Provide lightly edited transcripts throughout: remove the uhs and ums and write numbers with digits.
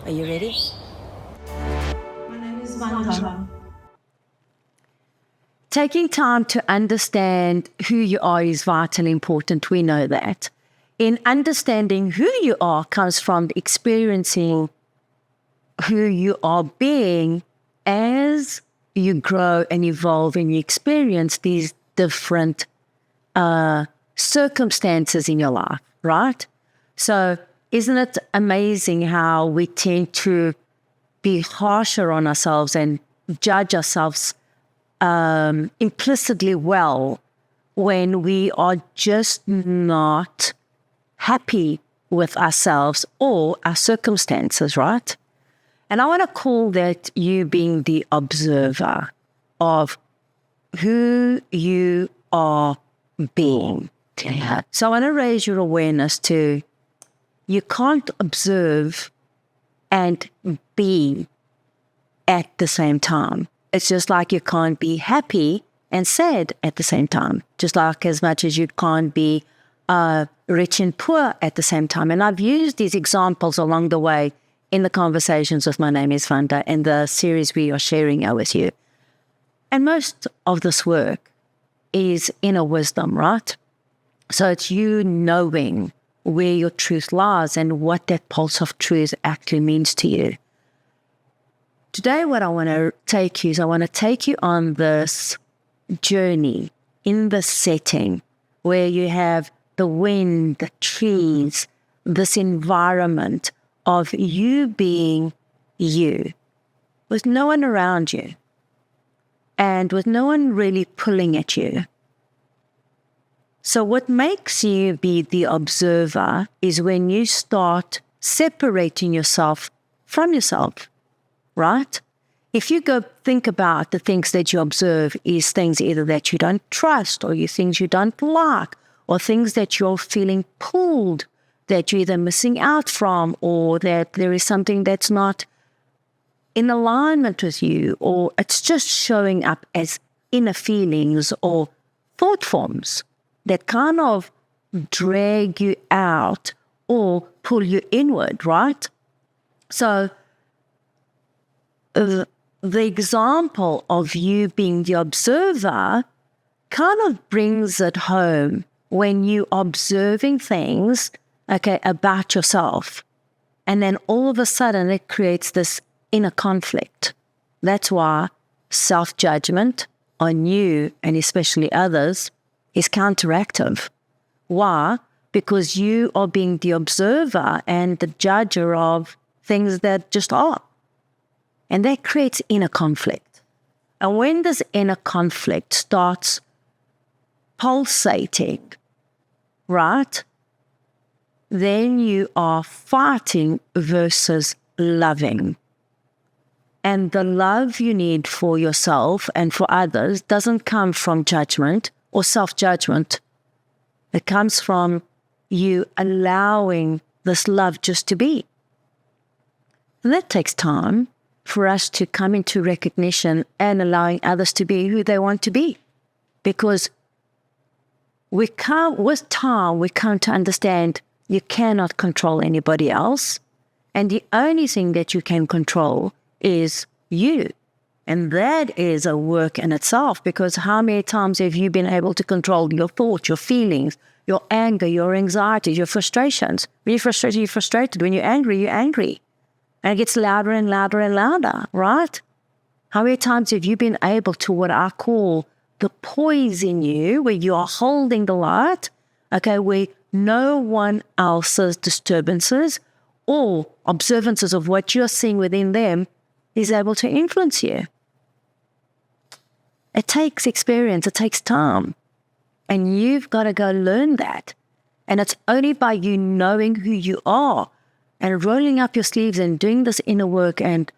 Are you ready? My name is Vanda. Taking time to understand who you are is vitally important. We know that. In understanding who you are comes from experiencing who you are being as you grow and evolve and you experience these different circumstances in your life, right? So isn't it amazing how we tend to be harsher on ourselves and judge ourselves implicitly well when we are just not happy with ourselves or our circumstances, right? And I want to call that you being the observer of who you are being. Yeah. So I want to raise your awareness to you can't observe and be at the same time. It's just like you can't be happy and sad at the same time, just like as much as you can't be rich and poor at the same time. And I've used these examples along the way in the conversations with My Name is Vanda and the series we are sharing with you. And most of this work is inner wisdom, right? So it's you knowing where your truth lies and what that pulse of truth actually means to you. Today, what I want to take you is I want to take you on this journey in the setting where you have the wind, the trees, this environment of you being you, with no one around you and with no one really pulling at you. So what makes you be the observer is when you start separating yourself from yourself, right? If you go think about the things that you observe is things either that you don't trust or things you don't like or things that you're feeling pulled, that you're either missing out from or that there is something that's not in alignment with you or it's just showing up as inner feelings or thought forms that kind of drag you out or pull you inward, right? So the example of you being the observer kind of brings it home when you're observing things, okay, about yourself. And then all of a sudden it creates this inner conflict. That's why self-judgment on you and especially others is counteractive. Why? Because you are being the observer and the judger of things that just are. And that creates inner conflict. And when this inner conflict starts pulsating, right, then you are fighting versus loving. And the love you need for yourself and for others doesn't come from judgment or self-judgment. It comes from you allowing this love just to be. And that takes time for us to come into recognition and allowing others to be who they want to be. Because with time, we come to understand you cannot control anybody else. And the only thing that you can control is you. And that is a work in itself, because how many times have you been able to control your thoughts, your feelings, your anger, your anxiety, your frustrations? When you're frustrated, you're frustrated. When you're angry, And it gets louder and louder and louder, right? How many times have you been able to what I call the poise in you, where you are holding the light, okay, where no one else's disturbances or observances of what you're seeing within them is able to influence you? It takes experience, it takes time, and you've got to go learn that. And it's only by you knowing who you are and rolling up your sleeves and doing this inner work and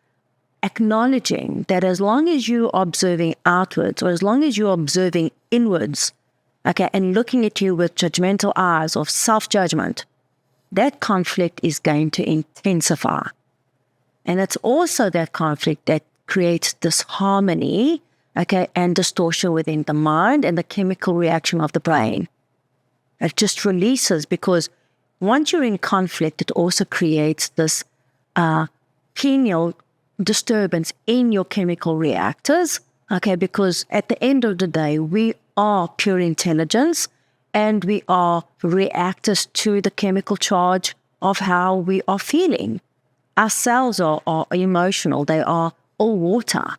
acknowledging that as long as you're observing outwards or as long as you're observing inwards, okay, and looking at you with judgmental eyes of self-judgment, that conflict is going to intensify. And it's also that conflict that creates disharmony, okay, and distortion within the mind and the chemical reaction of the brain. It just releases, because once you're in conflict, it also creates this pineal disturbance in your chemical reactors, okay, because at the end of the day, we are pure intelligence and we are reactors to the chemical charge of how we are feeling. Our cells are emotional. They are all water.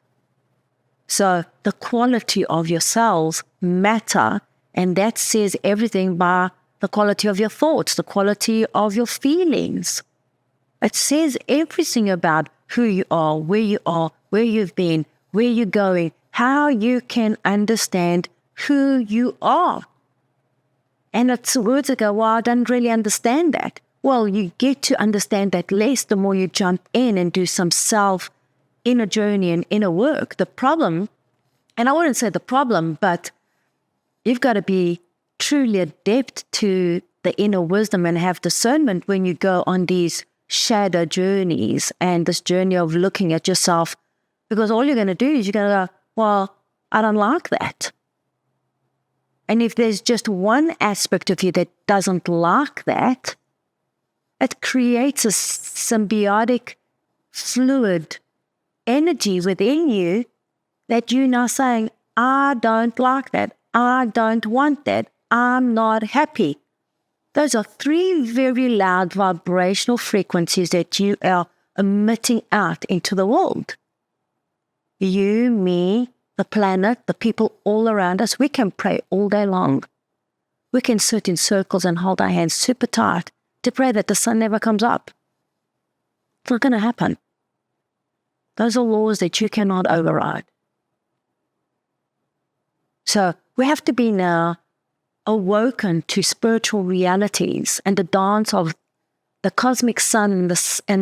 So the quality of your cells matter, and that says everything by the quality of your thoughts, the quality of your feelings. It says everything about who you are, where you've been, where you're going, how you can understand who you are. And it's words that go, well, I don't really understand that. Well, you get to understand that less the more you jump in and do some inner journey and inner work. The problem, and I wouldn't say the problem, but you've got to be truly adept to the inner wisdom and have discernment when you go on these shadow journeys and this journey of looking at yourself, because all you're going to do is you're going to go, well, I don't like that. And if there's just one aspect of you that doesn't like that, it creates a symbiotic fluid energy within you that you're now saying, I don't like that. I don't want that. I'm not happy. Those are 3 very loud vibrational frequencies that you are emitting out into the world. You, me, the planet, the people all around us, we can pray all day long. We can sit in circles and hold our hands super tight to pray that the sun never comes up. It's not going to happen. Those are laws that you cannot override. So we have to be now awoken to spiritual realities and the dance of the cosmic sun and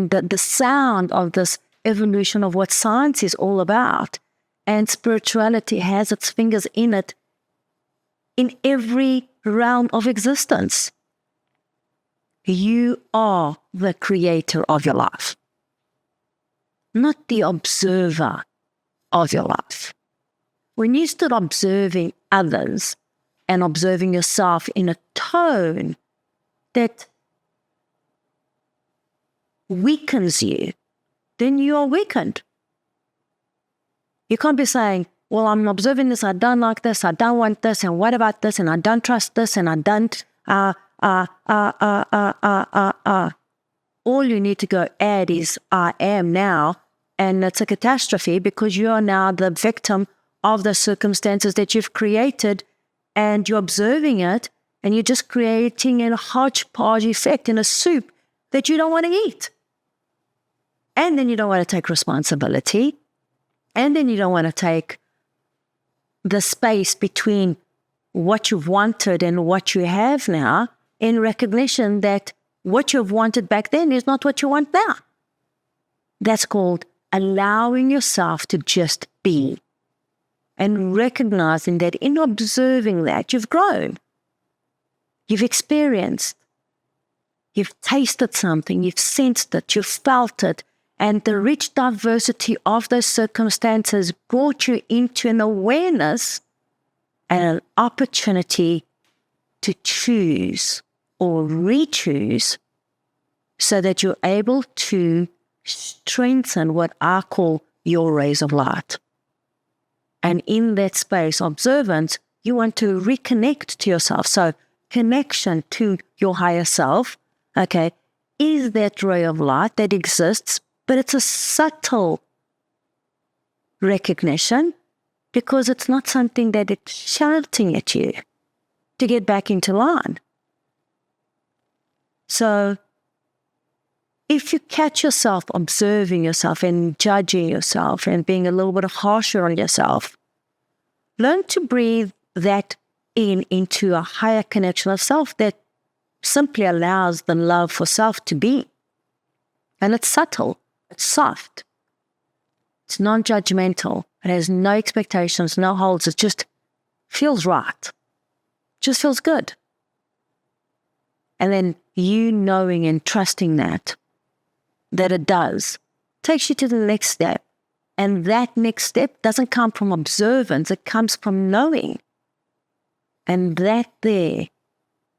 the sound of this evolution of what science is all about. And spirituality has its fingers in it in every realm of existence. You are the creator of your life, not the observer of your life. When you start observing others and observing yourself in a tone that weakens you, then you are weakened. You can't be saying, well, I'm observing this, I don't like this, I don't want this, and what about this, and I don't trust this, and I don't, All you need to go add is I am now, and it's a catastrophe because you are now the victim of the circumstances that you've created, and you're observing it, and you're just creating a hodgepodge effect in a soup that you don't want to eat. And then you don't want to take responsibility. And then you don't want to take the space between what you've wanted and what you have now in recognition that what you've wanted back then is not what you want now. That's called allowing yourself to just be and recognizing that in observing that you've grown, you've experienced, you've tasted something, you've sensed it, you've felt it, and the rich diversity of those circumstances brought you into an awareness and an opportunity to choose or re-choose so that you're able to strengthen what I call your rays of light. And in that space, observance, you want to reconnect to yourself. So connection to your higher self, okay, is that ray of light that exists, but it's a subtle recognition because it's not something that it's shouting at you to get back into line. So if you catch yourself observing yourself and judging yourself and being a little bit harsher on yourself, learn to breathe that into a higher connection of self that simply allows the love for self to be. And it's subtle, it's soft, it's non-judgmental, it has no expectations, no holds, it just feels right, just feels good. And then you knowing and trusting that it does, takes you to the next step. And that next step doesn't come from observance, it comes from knowing. And that there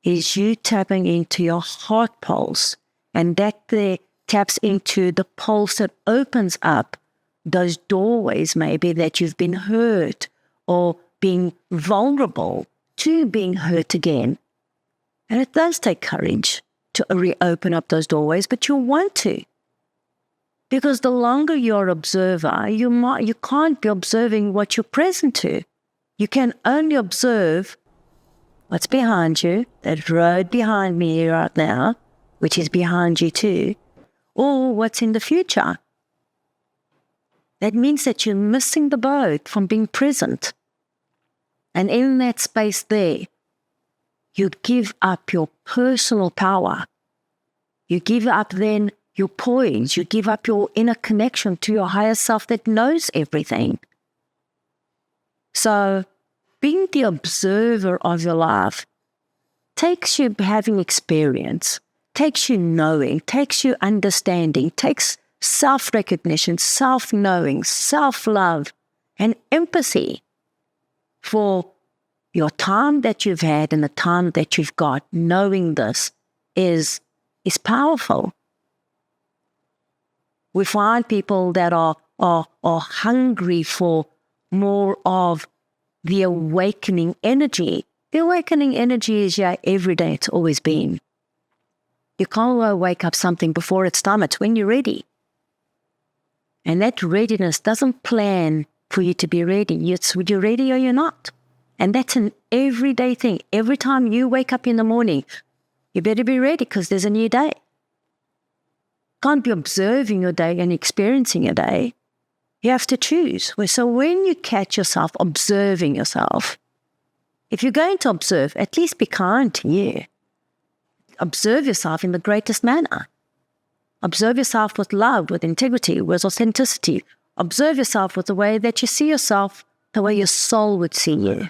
is you tapping into your heart pulse. And that there taps into the pulse that opens up those doorways maybe that you've been hurt or being vulnerable to being hurt again. And it does take courage to reopen up those doorways, but you'll want to. Because the longer you're an observer, you can't be observing what you're present to. You can only observe what's behind you, that road behind me right now, which is behind you too, or what's in the future. That means that you're missing the boat from being present. And in that space there, you give up your personal power. You give up then your poise. You give up your inner connection to your higher self that knows everything. So being the observer of your life takes you having experience, takes you knowing, takes you understanding, takes self-recognition, self-knowing, self-love, and empathy for your time that you've had and the time that you've got. Knowing this is powerful. We find people that are hungry for more of the awakening energy. The awakening energy is every day. It's always been. You can't wake up something before it's time. It's when you're ready. And that readiness doesn't plan for you to be ready. It's when you're ready or you're not. And that's an everyday thing. Every time you wake up in the morning, you better be ready because there's a new day. Can't be observing your day and experiencing your day. You have to choose. So when you catch yourself observing yourself, if you're going to observe, at least be kind to you. Observe yourself in the greatest manner. Observe yourself with love, with integrity, with authenticity. Observe yourself with the way that you see yourself, the way your soul would see you.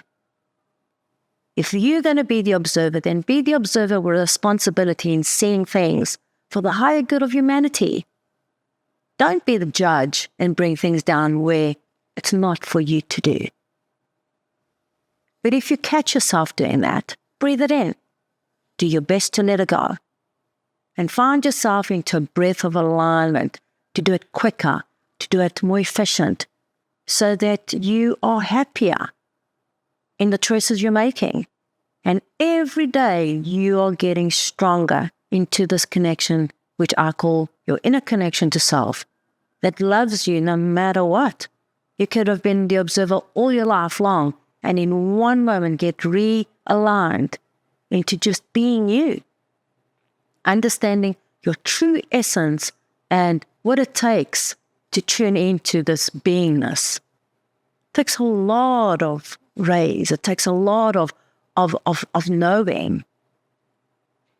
If you're going to be the observer, then be the observer with responsibility in seeing things for the higher good of humanity. Don't be the judge and bring things down where it's not for you to do. But if you catch yourself doing that, breathe it in. Do your best to let it go. And find yourself into a breath of alignment to do it quicker, to do it more efficient, so that you are happier in the choices you're making. And every day you are getting stronger into this connection, which I call your inner connection to self, that loves you no matter what. You could have been the observer all your life long and in one moment get realigned into just being you, understanding your true essence and what it takes to tune into this beingness. It takes a lot of rays. It takes a lot of knowing.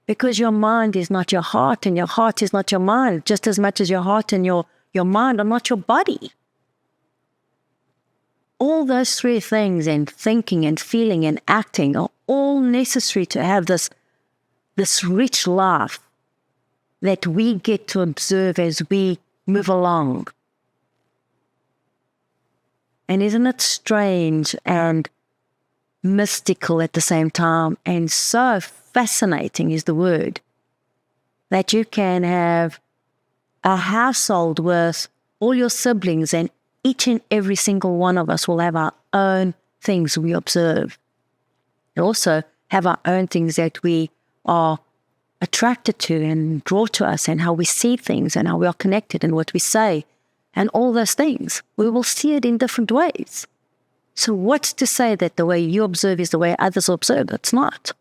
Because your mind is not your heart and your heart is not your mind, just as much as your heart and your mind are not your body. All those three things, and thinking and feeling and acting, are all necessary to have this rich life that we get to observe as we move along. And isn't it strange and mystical at the same time, and so fascinating is the word, that you can have a household with all your siblings, and each and every single one of us will have our own things we observe. We also have our own things that we are attracted to and draw to us, and how we see things and how we are connected and what we say and all those things. We will see it in different ways. So what's to say that the way you observe is the way others observe? It's not.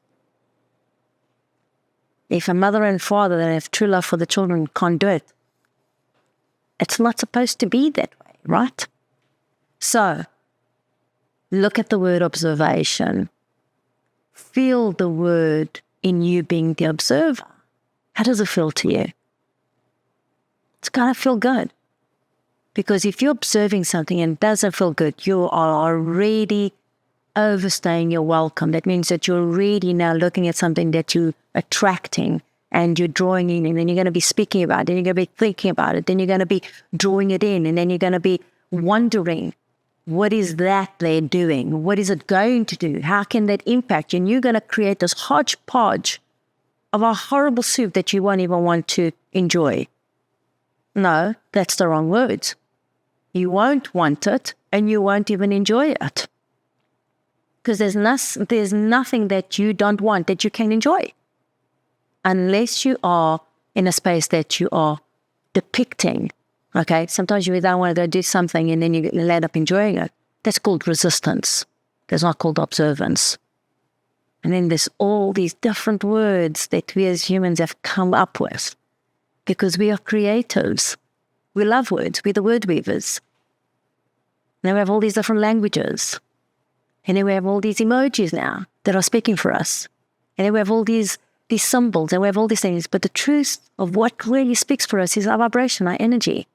If a mother and father that have true love for the children can't do it, it's not supposed to be that way, right? So look at the word observation. Feel the word in you being the observer. How does it feel to you? It's going to feel good. Because if you're observing something and it doesn't feel good, you are already overstaying your welcome. That means that you're already now looking at something that you're attracting and you're drawing in, and then you're going to be speaking about it, and you're going to be thinking about it, then you're going to be drawing it in, and then you're going to be wondering, what is that they're doing? What is it going to do? How can that impact you? And you're going to create this hodgepodge of a horrible soup that you won't even want to enjoy. No, that's the wrong words. You won't want it and you won't even enjoy it. Because there's nothing that you don't want that you can enjoy. Unless you are in a space that you are depicting. Okay, sometimes you don't want to go do something and then you end up enjoying it. That's called resistance. That's not called observance. And then there's all these different words that we as humans have come up with because we are creatives. We love words. We're the word weavers. Now we have all these different languages. And then we have all these emojis now that are speaking for us. And then we have all these symbols and we have all these things. But the truth of what really speaks for us is our vibration, our energy.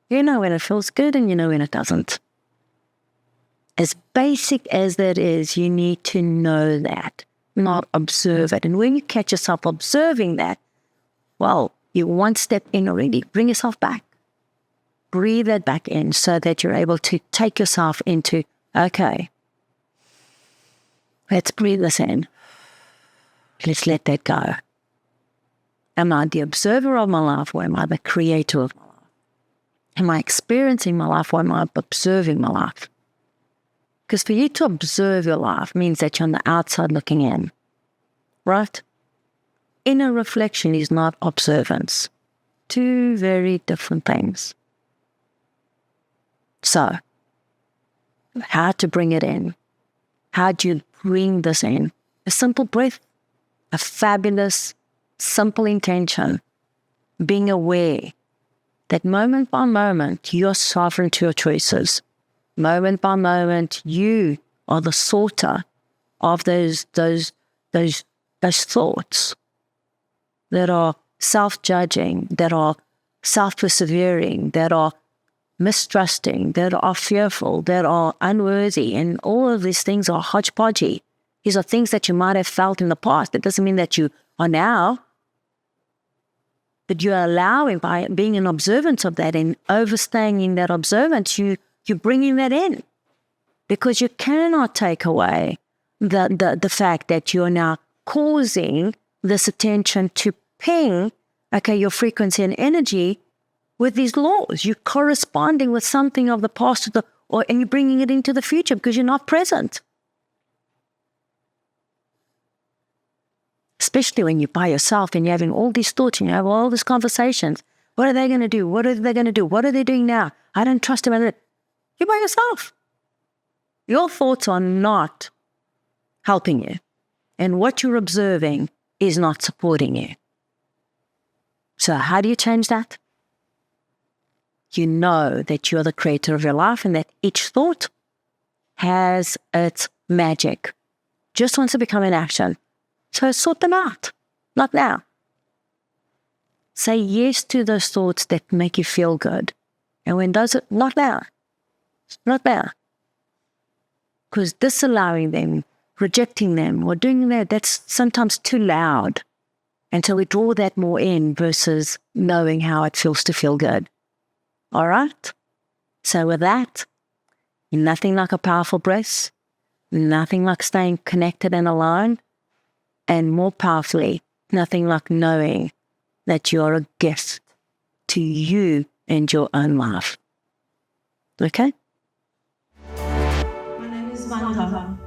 You know when it feels good and you know when it doesn't. As basic as that is, you need to know that, not observe it. And when you catch yourself observing that, well, you're one step in already. Bring yourself back. Breathe that back in so that you're able to take yourself into, okay, let's breathe this in. Let's let that go. Am I the observer of my life or am I the creator of my life? Am I experiencing my life or am I observing my life? Because for you to observe your life means that you're on the outside looking in, right? Inner reflection is not observance. Two very different things. So, how to bring it in? How do you bring this in? A simple breath, a fabulous, simple intention, being aware that moment by moment, you're sovereign to your choices. Moment by moment, you are the sorter of those thoughts that are self-judging, that are self-persevering, that are mistrusting, that are fearful, that are unworthy, and all of these things are hodgepodgey. These are things that you might have felt in the past. That doesn't mean that you are now. But you're allowing, by being an observant of that and overstaying in that observance, you're bringing that in. Because you cannot take away the fact that you're now causing this attention to ping, okay, your frequency and energy with these laws. You're corresponding with something of the past and you're bringing it into the future because you're not present. Especially when you're by yourself and you're having all these thoughts and you have all these conversations. What are they going to do? What are they going to do? What are they doing now? I don't trust them. You're by yourself. Your thoughts are not helping you. And what you're observing is not supporting you. So how do you change that? You know that you're the creator of your life and that each thought has its magic. Just wants to become an action. So sort them out. Not now. Say yes to those thoughts that make you feel good. And when does it? Not now. Not now. Because disallowing them, rejecting them, or doing that, that's sometimes too loud. And so we draw that more in versus knowing how it feels to feel good. All right? So with that, nothing like a powerful breath, nothing like staying connected and aligned, and more powerfully, nothing like knowing that you're a gift to you and your own life. Okay? My name is Vanda.